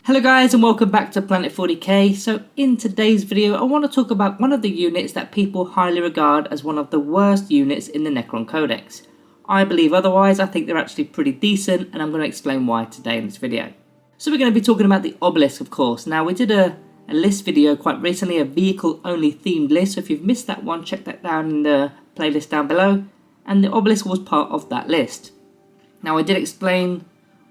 Hello guys and welcome back to Planet 40k. So in today's video I want to talk about one of the units that people highly regard as one of the worst units in the Necron Codex. I believe otherwise. I think they're actually pretty decent and I'm going to explain why today in this video. So we're going to be talking about the Obelisk, of course. Now we did a list video quite recently, a vehicle only themed list, so if you've missed that one, check that down in the playlist down below, and the Obelisk was part of that list. Now I did explain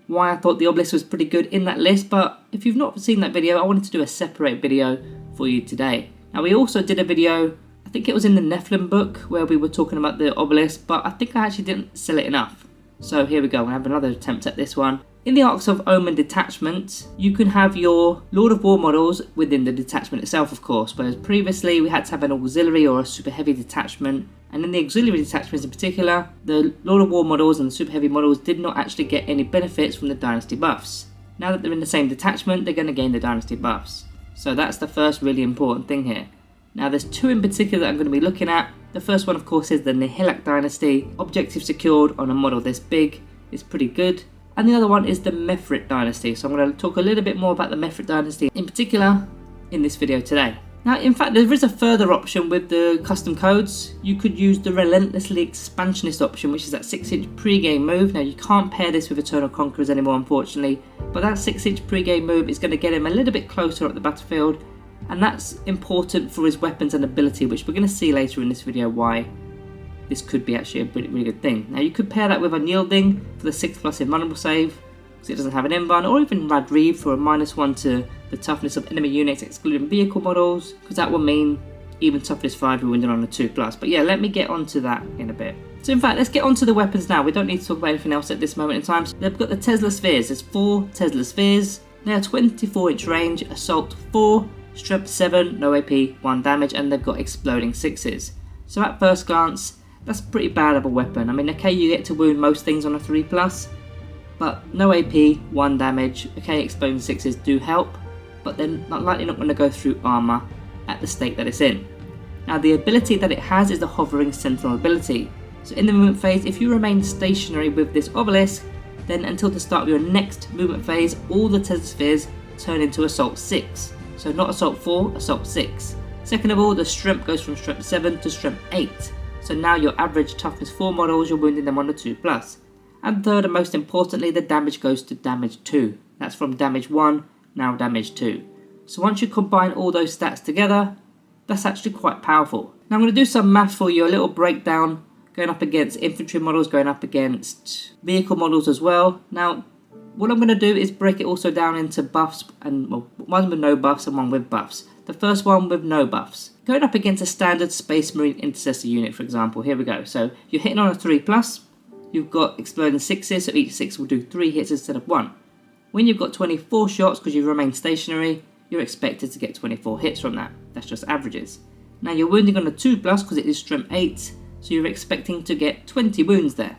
why I thought the Obelisk was pretty good in that list, but if you've not seen that video, I wanted to do a separate video for you today. Now we also did a video, I think it was in the Nephilim book, where we were talking about the Obelisk, but I think I actually didn't sell it enough. So here we go, we'll have another attempt at this one. In the Arcs of Omen detachment, you can have your Lord of War models within the detachment itself, of course, whereas previously we had to have an auxiliary or a super heavy detachment. And in the auxiliary detachments in particular, the Lord of War models and the super heavy models did not actually get any benefits from the dynasty buffs. Now that they're in the same detachment, they're going to gain the dynasty buffs. So that's the first really important thing here. Now there's two in particular that I'm going to be looking at. The first one, of course, is the Nihilak dynasty. Objective secured on a model this big is pretty good. And the other one is the Mefrit dynasty. So I'm going to talk a little bit more about the Mefrit dynasty in particular in this video today. Now, in fact, there is a further option with the custom codes. You could use the Relentlessly Expansionist option, which is that 6-inch pre-game move. Now, you can't pair this with Eternal Conquerors anymore, unfortunately, but that 6-inch pre-game move is going to get him a little bit closer up the battlefield, and that's important for his weapons and ability, which we're going to see later in this video why this could be actually a really good thing. Now, you could pair that with Unyielding for the 6+ invulnerable save, because it doesn't have an invuln, or even Radreeve for a -1 to the toughness of enemy units excluding vehicle models, because that will mean even toughness 5 you're winding on a 2+. But yeah, let me get onto that in a bit. So in fact, let's get onto the weapons now. We don't need to talk about anything else at this moment in time. So they've got the Tesla Spheres. There's 4 Tesla Spheres. They are 24-inch range, assault 4, strength 7, no AP, 1 damage, and they've got exploding 6s. So at first glance, that's pretty bad of a weapon. I mean, okay, you get to wound most things on a 3+, but no AP, 1 damage. Okay, exploding 6s do help, but they're likely not going to go through armor at the state that it's in. Now the ability that it has is the hovering sentinel ability. So in the movement phase, if you remain stationary with this Obelisk, then until the start of your next movement phase, all the Tesla Spheres turn into assault 6. So not assault 4, assault 6. Second of all, the strength goes from strength 7 to strength 8. So now your average toughness 4 models, you're wounding them on a 2+. And third and most importantly, the damage goes to damage 2. That's from damage 1, now damage 2. So once you combine all those stats together, that's actually quite powerful. Now I'm going to do some maths for you, a little breakdown, going up against infantry models, going up against vehicle models as well. Now, what I'm going to do is break it also down into buffs, and well, one with no buffs and one with buffs. The first one with no buffs. Going up against a standard Space Marine Intercessor unit, for example. Here we go. So you're hitting on a 3+. You've got exploding 6s, so each 6 will do 3 hits instead of 1. When you've got 24 shots, because you remain stationary, you're expected to get 24 hits from that. That's just averages. Now you're wounding on a 2+, because it is strength 8, so you're expecting to get 20 wounds there.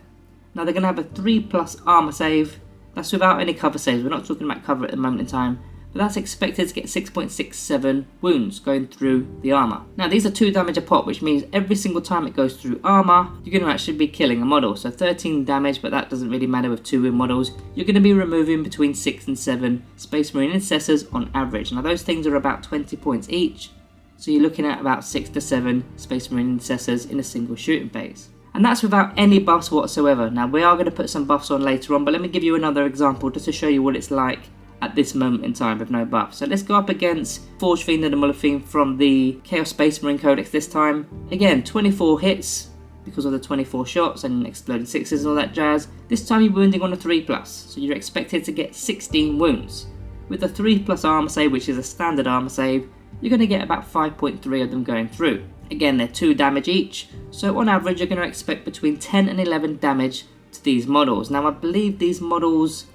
Now they're going to have a 3+ armor save. That's without any cover saves. We're not talking about cover at the moment in time. But that's expected to get 6.67 wounds going through the armor. Now these are 2 damage a pop, which means every single time it goes through armor, you're going to actually be killing a model. So 13 damage, but that doesn't really matter with 2 wound models. You're going to be removing between 6 and 7 Space Marine Intercessors on average. Now those things are about 20 points each, so you're looking at about 6 to 7 Space Marine Intercessors in a single shooting phase. And that's without any buffs whatsoever. Now we are going to put some buffs on later on, but let me give you another example just to show you what it's like at this moment in time with no buff. So let's go up against Forge Fiend and the Muller Fiend from the Chaos Space Marine Codex this time. Again, 24 hits because of the 24 shots and exploding 6s and all that jazz. This time you're wounding on a 3+, so you're expected to get 16 wounds. With the 3+ armor save, which is a standard armor save, you're going to get about 5.3 of them going through. Again, they're 2 damage each, so on average you're going to expect between 10 and 11 damage to these models. Now I believe these models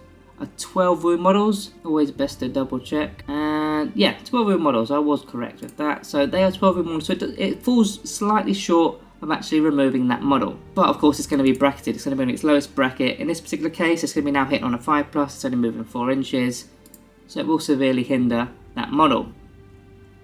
are 12 wound models, always best to double check, and yeah, 12 wound models, I was correct with that. So they are 12 wound models, so it falls slightly short of actually removing that model, but of course it's going to be bracketed. It's going to be in its lowest bracket. In this particular case, it's going to be now hitting on a 5+, it's only moving 4 inches, so it will severely hinder that model.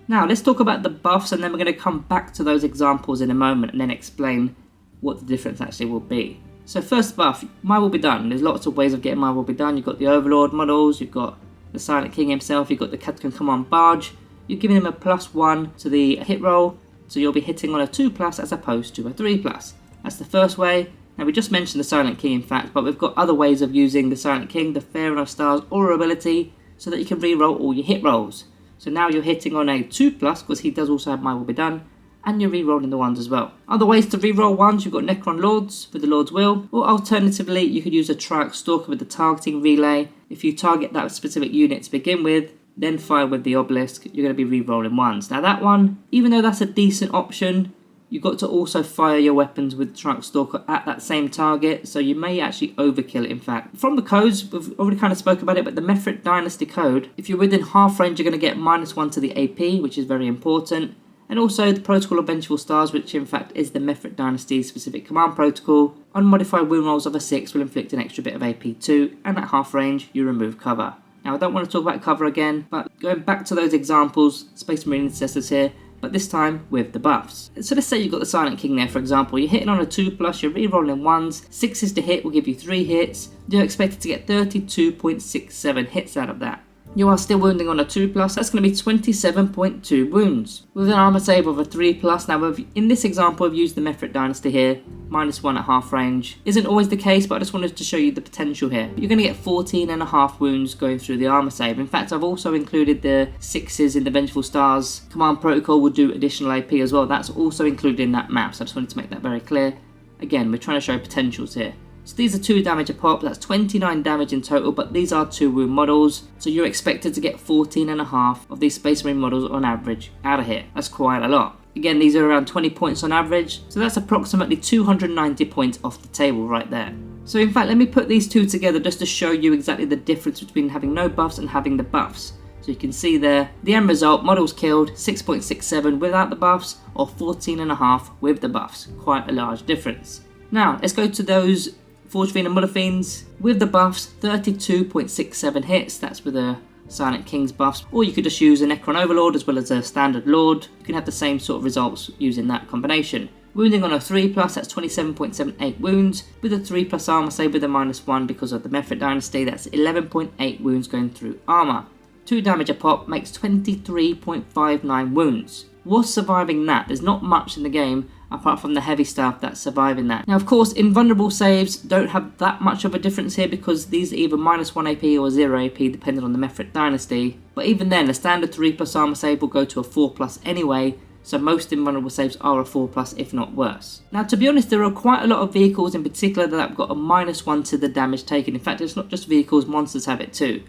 Now let's talk about the buffs, and then we're going to come back to those examples in a moment and then explain what the difference actually will be. So first buff, My Will Be Done. There's lots of ways of getting My Will Be Done. You've got the Overlord models, you've got the Silent King himself, you've got the Catacomb Command Barge. You're giving him a +1 to the hit roll, so you'll be hitting on a 2+ as opposed to a 3+. That's the first way. Now we just mentioned the Silent King in fact, but we've got other ways of using the Silent King, the Fair Enough Stars Aura ability, so that you can re-roll all your hit rolls. So now you're hitting on a 2+, because he does also have My Will Be Done, and you're re-rolling the 1s as well. Other ways to re-roll 1s, you've got Necron Lords with the Lord's Will, or alternatively you could use a Triarch Stalker with the targeting relay. If you target that specific unit to begin with, then fire with the Obelisk, you're going to be re-rolling 1s. Now that one, even though that's a decent option, you've got to also fire your weapons with Triarch Stalker at that same target, so you may actually overkill it in fact. From the codes, we've already kind of spoke about it, but the Mephrit Dynasty code, if you're within half range, you're going to get -1 to the AP, which is very important. And also the Protocol of Vengeful Stars, which in fact is the Mephrit Dynasty specific command protocol. Unmodified wound rolls of a 6 will inflict an extra bit of AP too, and at half range, you remove cover. Now I don't want to talk about cover again, but going back to those examples, Space Marine Intercessors here, but this time with the buffs. So let's say you've got the Silent King there, for example. You're hitting on a 2+, you're re-rolling 1s, 6s to hit will give you 3 hits. You're expected to get 32.67 hits out of that. You are still wounding on a 2+, that's going to be 27.2 wounds. With an armor save of a 3+, now in this example I've used the Mephrit Dynasty here, -1 at half range. Isn't always the case, but I just wanted to show you the potential here. You're going to get 14.5 wounds going through the armor save. In fact, I've also included the 6s in the Vengeful Stars. Command Protocol will do additional AP as well. That's also included in that map, so I just wanted to make that very clear. Again, we're trying to show potentials here. So these are 2 damage a pop, that's 29 damage in total, but these are 2 wound models, so you're expected to get 14.5 of these Space Marine models on average out of here. That's quite a lot. Again, these are around 20 points on average, so that's approximately 290 points off the table right there. So in fact, let me put these two together just to show you exactly the difference between having no buffs and having the buffs. So you can see there, the end result, models killed, 6.67 without the buffs, or 14.5 with the buffs. Quite a large difference. Now, let's go to those Forge Fiend and Mother Fiends. With the buffs, 32.67 hits, that's with the Silent King's buffs, or you could just use a Necron Overlord as well as a standard Lord. You can have the same sort of results using that combination. Wounding on a 3+, that's 27.78 wounds. With a 3+ armor save with a -1 because of the Mephrit Dynasty, that's 11.8 wounds going through armor. 2 damage a pop makes 23.59 wounds. What's surviving that? There's not much in the game apart from the heavy stuff that's surviving that. Now of course, invulnerable saves don't have that much of a difference here because these are either -1 AP or 0 AP depending on the Mephrit Dynasty. But even then, a standard 3+ armor save will go to a 4+ anyway, so most invulnerable saves are a 4+ if not worse. Now to be honest, there are quite a lot of vehicles in particular that have got a -1 to the damage taken. In fact, it's not just vehicles, monsters have it too.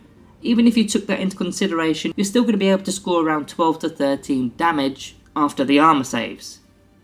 Even if you took that into consideration, you're still going to be able to score around 12 to 13 damage after the armor saves.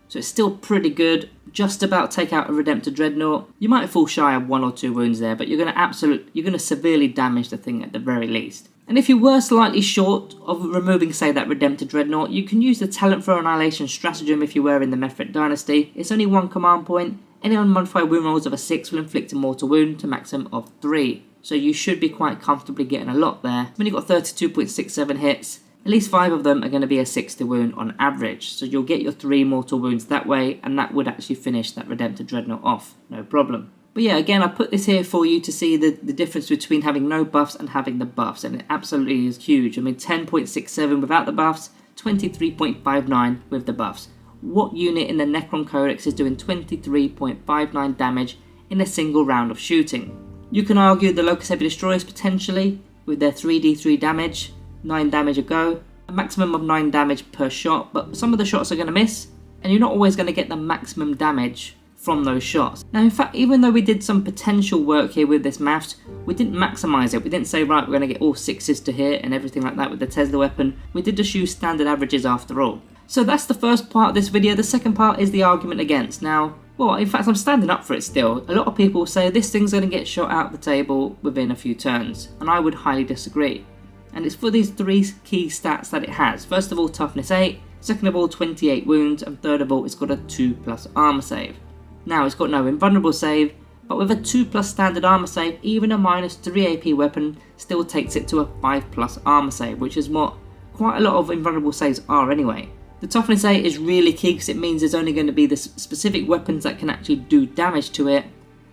So it's still pretty good, just about take out a Redemptor Dreadnought. You might fall shy of 1 or 2 wounds there, but you're going to severely damage the thing at the very least. And if you were slightly short of removing, say, that Redemptor Dreadnought, you can use the Talent for Annihilation Stratagem if you were in the Mephrit Dynasty. It's only 1 command point. Any unmodified wound rolls of a 6 will inflict a mortal wound to a maximum of 3. So you should be quite comfortably getting a lot there. When you've got 32.67 hits, at least 5 of them are going to be a 60 wound on average. So you'll get your 3 mortal wounds that way, and that would actually finish that Redemptor Dreadnought off, no problem. But yeah, again, I put this here for you to see the difference between having no buffs and having the buffs, and it absolutely is huge. I mean, 10.67 without the buffs, 23.59 with the buffs. What unit in the Necron Codex is doing 23.59 damage in a single round of shooting? You can argue the Locust Heavy Destroyers potentially, with their 3d3 damage, 9 damage a go, a maximum of 9 damage per shot, but some of the shots are going to miss, and you're not always going to get the maximum damage from those shots. Now in fact, even though we did some potential work here with this maths, we didn't maximize it. We didn't say, right, we're going to get all 6s to hit and everything like that with the Tesla weapon. We did just use standard averages after all. So that's the first part of this video. The second part is the argument against. Now, well, in fact, I'm standing up for it still. A lot of people say this thing's going to get shot out the table within a few turns, and I would highly disagree. And it's for these 3 key stats that it has. First of all, toughness 8, second of all, 28 wounds, and third of all, it's got a 2+ armor save. Now, it's got no invulnerable save, but with a 2+ standard armor save, even a -3 AP weapon still takes it to a 5+ armor save, which is what quite a lot of invulnerable saves are anyway. The toughness 8 is really key because it means there's only going to be the specific weapons that can actually do damage to it,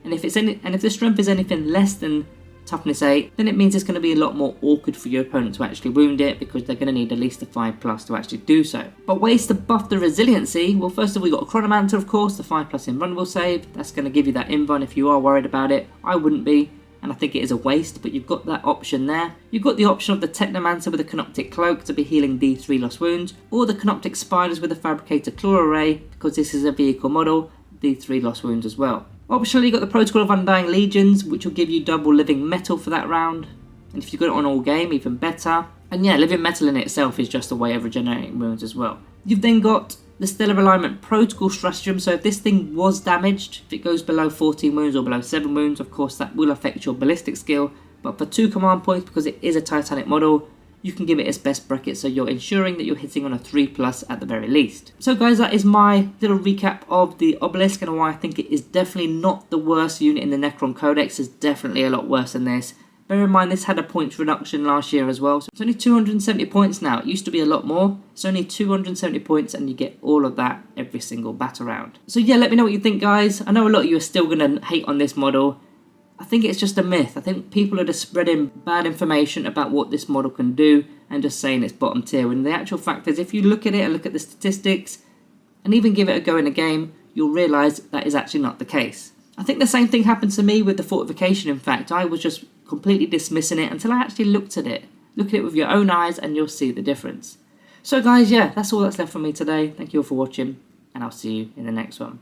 and if the strength is anything less than toughness 8, then it means it's going to be a lot more awkward for your opponent to actually wound it, because they're going to need at least a 5+ to actually do so. But ways to buff the resiliency, well, first of all, we got a Chronomancer, of course, the 5+ invulnerable save. That's going to give you that invuln if you are worried about it. I wouldn't be, and I think it is a waste, but you've got that option there. You've got the option of the Technomancer with a Canoptic Cloak to be healing D3 lost wounds, or the Canoptic Spiders with the Fabricator Claw Array, because this is a vehicle model, D3 lost wounds as well. Optionally, you've got the Protocol of Undying Legions, which will give you double living metal for that round, and if you've got it on all game, even better. And yeah, living metal in itself is just a way of regenerating wounds as well. You've then got the Stellar Alignment Protocol Stratagem, so if this thing was damaged, if it goes below 14 wounds or below 7 wounds, of course that will affect your ballistic skill, but for 2 command points, because it is a Titanic model, you can give it its best bracket, so you're ensuring that you're hitting on a 3+ at the very least. So guys, that is my little recap of the Obelisk and why I think it is definitely not the worst unit in the Necron Codex. It's definitely a lot worse than this. Bear in mind this had a points reduction last year as well, so it's only 270 points now. It used to be a lot more. It's only 270 points and you get all of that every single battle round. So yeah, let me know what you think, guys. I know a lot of you are still going to hate on this model. I think it's just a myth. I think people are just spreading bad information about what this model can do and just saying it's bottom tier, when the actual fact is, if you look at it and look at the statistics and even give it a go in a game, you'll realise that is actually not the case. I think the same thing happened to me with the Fortification. In fact, I was just completely dismissing it until I actually looked at it. Look at it with your own eyes and you'll see the difference. So guys, yeah, that's all that's left from me today. Thank you all for watching, and I'll see you in the next one.